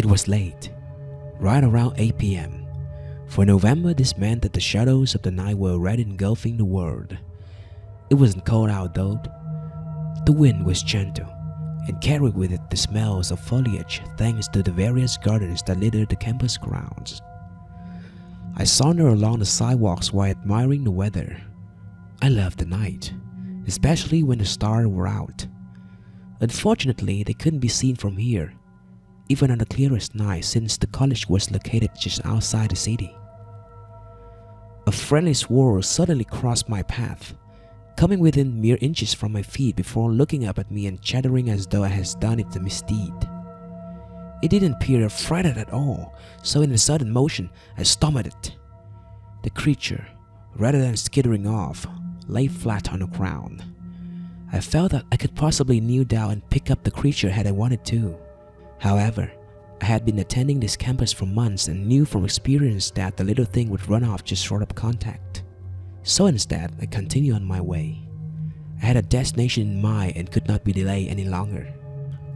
It was late, right around 8 p.m. For November, this meant that the shadows of the night were already engulfing the world. It wasn't cold out though. The wind was gentle and carried with it the smells of foliage thanks to the various gardens that littered the campus grounds. I sauntered along the sidewalks while admiring the weather. I loved the night, especially when the stars were out. Unfortunately, they couldn't be seen from here, even on the clearest night since the college was located just outside the city. A friendly squirrel suddenly crossed my path, coming within mere inches from my feet before looking up at me and chattering as though I had done it a misdeed. It didn't appear frightened at all, so in a sudden motion, I stomped at it. The creature, rather than skittering off, lay flat on the ground. I felt that I could possibly kneel down and pick up the creature had I wanted to. However, I had been attending this campus for months and knew from experience that the little thing would run off just short of contact. So instead, I continued on my way. I had a destination in mind and could not be delayed any longer.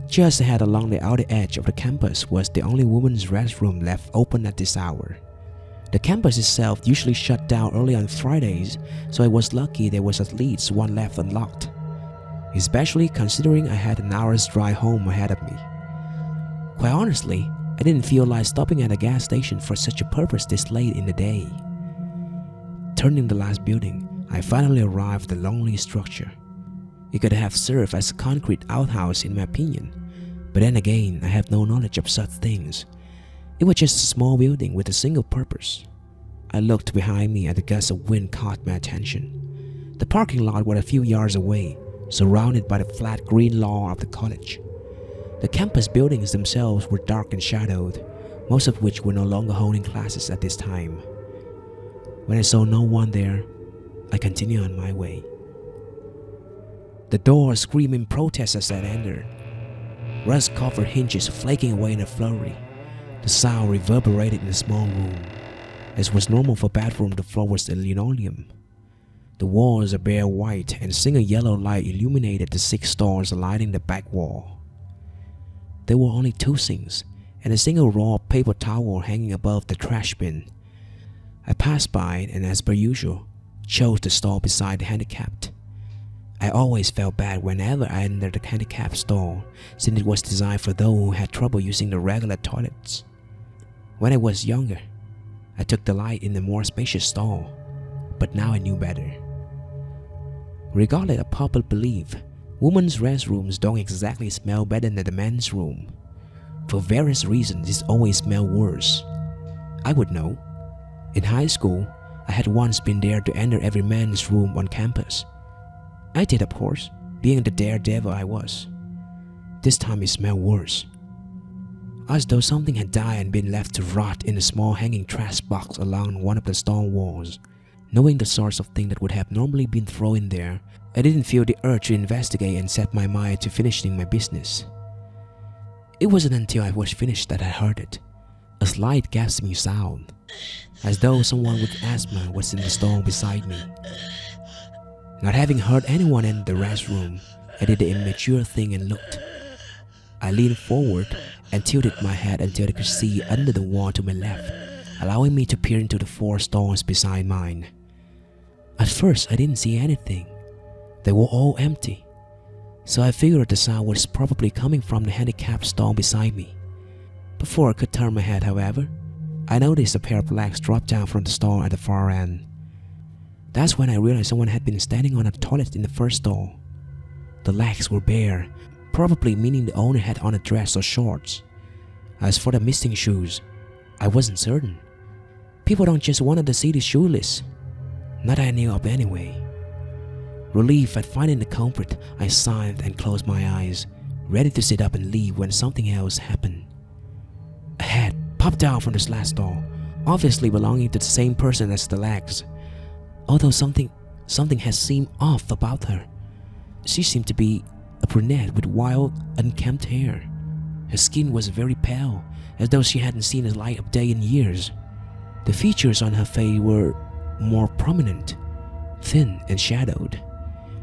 Just ahead along the outer edge of the campus was the only women's restroom left open at this hour. The campus itself usually shut down early on Fridays, so I was lucky there was at least one left unlocked, especially considering I had an hour's drive home ahead of me. Quite honestly, I didn't feel like stopping at a gas station for such a purpose this late in the day. Turning the last building, I finally arrived at the lonely structure. It could have served as a concrete outhouse in my opinion, but then again, I have no knowledge of such things. It was just a small building with a single purpose. I looked behind me and the gust of wind caught my attention. The parking lot was a few yards away, surrounded by the flat green lawn of the college. The campus buildings themselves were dark and shadowed, most of which were no longer holding classes at this time. When I saw no one there, I continued on my way. The door screamed in protest as I entered. Rust-covered hinges flaking away in a flurry. The sound reverberated in the small room. As was normal for bathroom, the floor was linoleum. The walls are bare white and a single yellow light illuminated the 6 stars lighting the back wall. There were only 2 sinks and a single roll of paper towel hanging above the trash bin. I passed by it and, as per usual, chose the stall beside the handicapped. I always felt bad whenever I entered the handicapped stall, since it was designed for those who had trouble using the regular toilets. When I was younger, I took delight in the more spacious stall, but now I knew better. Regardless of popular belief, women's restrooms don't exactly smell better than the men's room. For various reasons, it always smelled worse. I would know. In high school, I had once been there to enter every man's room on campus. I did, of course, being the daredevil I was. This time it smelled worse, as though something had died and been left to rot in a small hanging trash box along one of the stone walls. Knowing the sorts of thing that would have normally been thrown in there, I didn't feel the urge to investigate and set my mind to finishing my business. It wasn't until I was finished that I heard it, a slight gasping sound, as though someone with asthma was in the stall beside me. Not having heard anyone in the restroom, I did the immature thing and looked. I leaned forward and tilted my head until I could see under the wall to my left, allowing me to peer into the 4 stalls beside mine. At first, I didn't see anything. They were all empty, so I figured the sound was probably coming from the handicapped stall beside me. Before I could turn my head, however, I noticed a pair of legs drop down from the stall at the far end. That's when I realized someone had been standing on a toilet in the first stall. The legs were bare, probably meaning the owner had on a dress or shorts. As for the missing shoes, I wasn't certain. People don't just wander the city shoeless. Not that I knew of anyway. Relieved at finding the culprit, I sighed and closed my eyes, ready to sit up and leave when something else happened. A head popped out from the last stall, obviously belonging to the same person as the legs. Although something had seemed off about her. She seemed to be a brunette with wild, unkempt hair. Her skin was very pale, as though she hadn't seen the light of day in years. The features on her face were more prominent, thin and shadowed.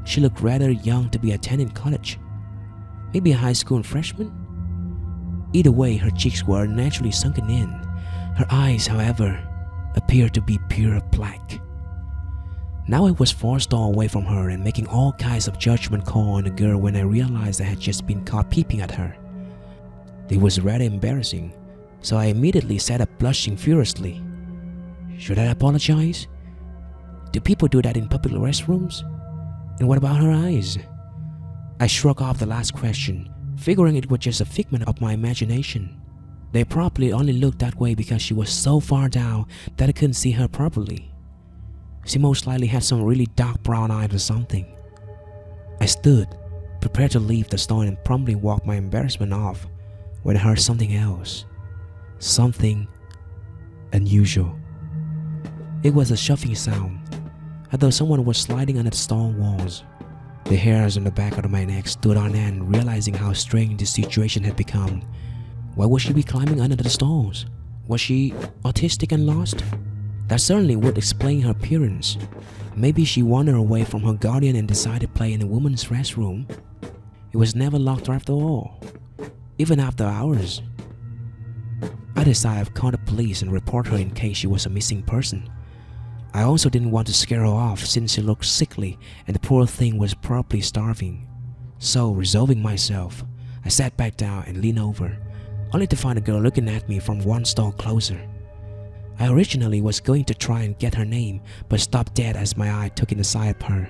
She looked rather young to be attending college. Maybe a high school freshman? Either way, her cheeks were unnaturally sunken in. Her eyes, however, appeared to be pure black. Now I was forced all away from her and making all kinds of judgment call on the girl when I realized I had just been caught peeping at her. It was rather embarrassing, so I immediately sat up blushing furiously. Should I apologize? Do people do that in public restrooms? And what about her eyes? I shrugged off the last question, figuring it was just a figment of my imagination. They probably only looked that way because she was so far down that I couldn't see her properly. She most likely had some really dark brown eyes or something. I stood, prepared to leave the store and promptly walked my embarrassment off when I heard something else. Something unusual. It was a shuffling sound, as though someone was sliding under the stone walls. The hairs on the back of my neck stood on end, realizing how strange this situation had become. Why would she be climbing under the stones? Was she autistic and lost? That certainly would explain her appearance. Maybe she wandered away from her guardian and decided to play in a woman's restroom. It was never locked after all, even after hours. I decided to call the police and report her in case she was a missing person. I also didn't want to scare her off since she looked sickly and the poor thing was probably starving. So, resolving myself, I sat back down and leaned over, only to find a girl looking at me from one stall closer. I originally was going to try and get her name, but stopped dead as my eye took in the sight of her.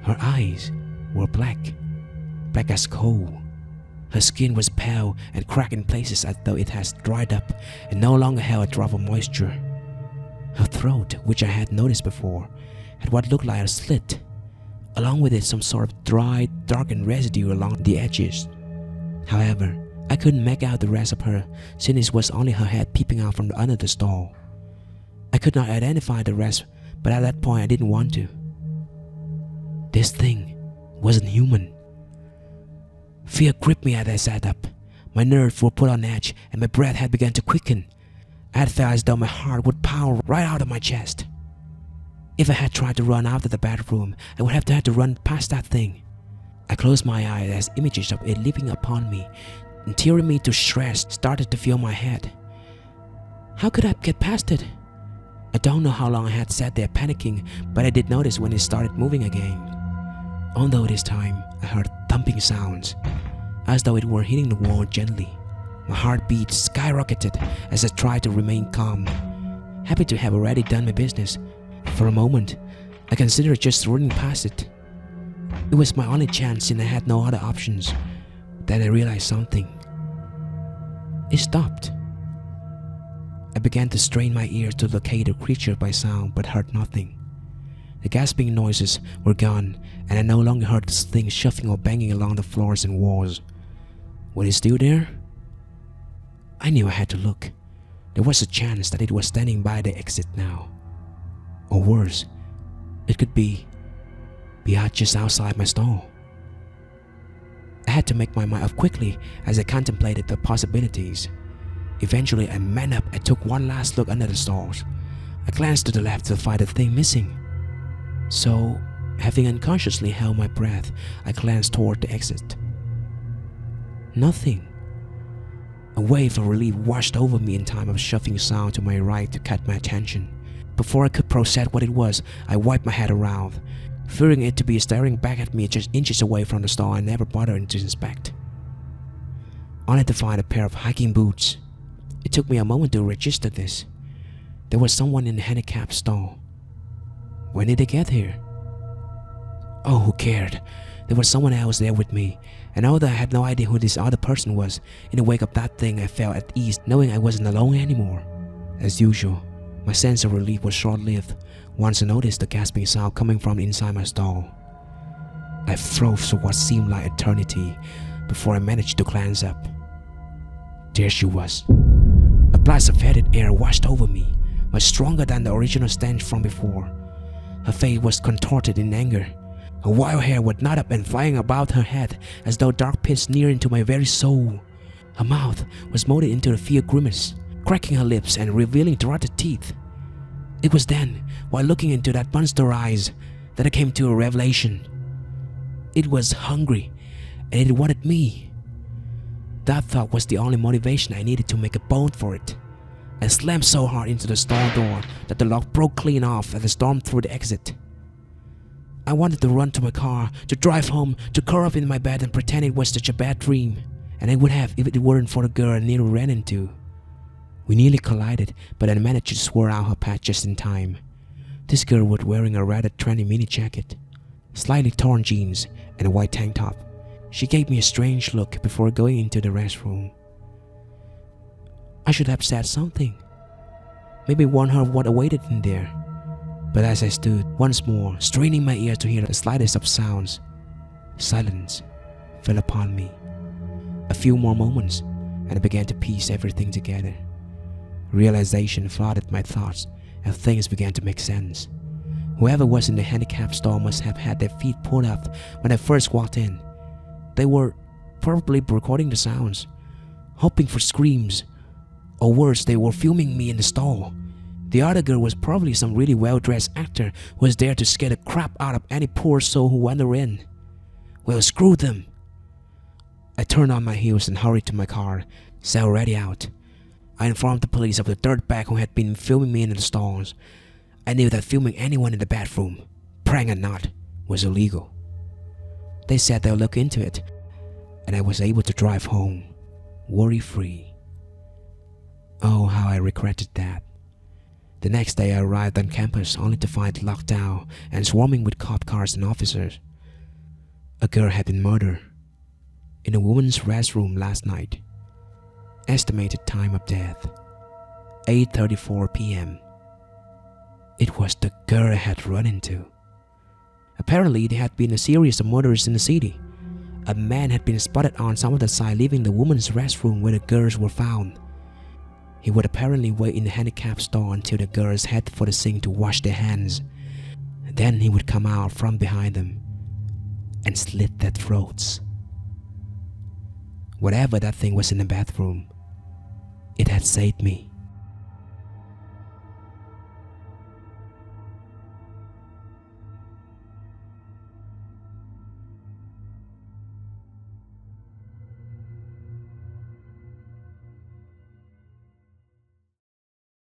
Her eyes were black as coal. Her skin was pale and cracked in places as though it had dried up and no longer held a drop of moisture. Her throat, which I had noticed before, had what looked like a slit, along with it some sort of dried, darkened residue along the edges. However, I couldn't make out the rest of her since it was only her head peeping out from under the stall. I could not identify the rest, but at that point I didn't want to. This thing wasn't human. Fear gripped me as I sat up. My nerves were put on edge and my breath had begun to quicken. I had felt as though my heart would pound right out of my chest. If I had tried to run out of the bathroom, I would have had to run past that thing. I closed my eyes as images of it leaping upon me and tearing me to shreds started to fill my head. How could I get past it? I don't know how long I had sat there panicking, but I did notice when it started moving again. Although this time I heard thumping sounds, as though it were hitting the wall gently. My heartbeat skyrocketed as I tried to remain calm, happy to have already done my business. For a moment, I considered just running past it. It was my only chance and I had no other options. Then I realized something. It stopped. I began to strain my ears to locate the creature by sound but heard nothing. The gasping noises were gone and I no longer heard this thing shuffling or banging along the floors and walls. Was it still there? I knew I had to look. There was a chance that it was standing by the exit now. Or worse, it could be just outside my stall. I had to make my mind up quickly as I contemplated the possibilities. Eventually I man up and took one last look under the stalls. I glanced to the left to find the thing missing. So, having unconsciously held my breath, I glanced toward the exit. Nothing. A wave of relief washed over me in time of shuffling sound to my right to catch my attention. Before I could process what it was, I wiped my head around, fearing it to be staring back at me just inches away from the stall I never bothered to inspect. Only to find a pair of hiking boots. It took me a moment to register this. There was someone in the handicapped stall. When did they get here? Oh, who cared? There was someone else there with me, and although I had no idea who this other person was, in the wake of that thing I felt at ease knowing I wasn't alone anymore. As usual, my sense of relief was short-lived once I noticed the gasping sound coming from inside my stall. I froze for what seemed like eternity before I managed to glance up. There she was. A blast of fetid air washed over me, much stronger than the original stench from before. Her face was contorted in anger. Her wild hair was knotted up and flying about her head as though dark pits near into my very soul. Her mouth was molded into a fierce grimace, cracking her lips and revealing rotted teeth. It was then, while looking into that monster's eyes, that I came to a revelation. It was hungry, and it wanted me. That thought was the only motivation I needed to make a bone for it. I slammed so hard into the stall door that the lock broke clean off as I stormed through the exit. I wanted to run to my car, to drive home, to curl up in my bed and pretend it was such a bad dream, and I would have if it weren't for the girl I nearly ran into. We nearly collided, but I managed to swerve out her path just in time. This girl was wearing a rather trendy mini jacket, slightly torn jeans, and a white tank top. She gave me a strange look before going into the restroom. I should have said something, maybe warn her what awaited in there. But as I stood once more, straining my ears to hear the slightest of sounds, silence fell upon me. A few more moments, and I began to piece everything together. Realization flooded my thoughts, and things began to make sense. Whoever was in the handicap stall must have had their feet pulled up when I first walked in. They were probably recording the sounds, hoping for screams, or worse, they were filming me in the stall. The other girl was probably some really well-dressed actor who was there to scare the crap out of any poor soul who wandered in. Well, screw them. I turned on my heels and hurried to my car, set already out. I informed the police of the dirtbag who had been filming me in the stalls. I knew that filming anyone in the bathroom, prank or not, was illegal. They said they'll look into it, and I was able to drive home, worry-free. Oh, how I regretted that. The next day I arrived on campus only to find it locked down and swarming with cop cars and officers. A girl had been murdered in a woman's restroom last night. Estimated time of death, 8:34 p.m. It was the girl I had run into. Apparently there had been a series of murders in the city. A man had been spotted on some of the side leaving the woman's restroom where the girls were found. He would apparently wait in the handicap stall until the girls headed for the sink to wash their hands. Then he would come out from behind them and slit their throats. Whatever that thing was in the bathroom, it had saved me.